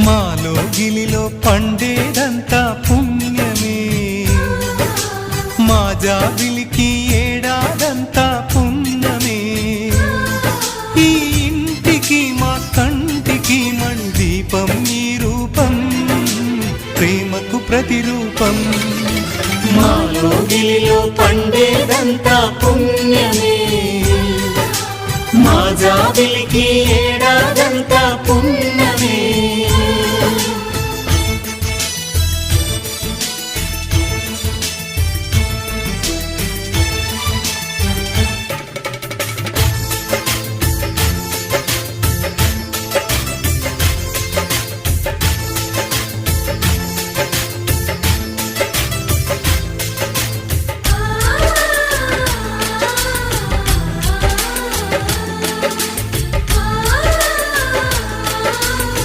మాలో గిలిలో పండేదంతా పుణ్యమే, మా జాబిలికి ఏడాదంతా పుణ్యమే. ఈ ఇంటికి మా కంటికి మణి దీపం ఈ రూపం, ప్రేమకు ప్రతిరూపం. మాలో గిలిలో పండేదంతా పుణ్యమే, మా జాబిలికి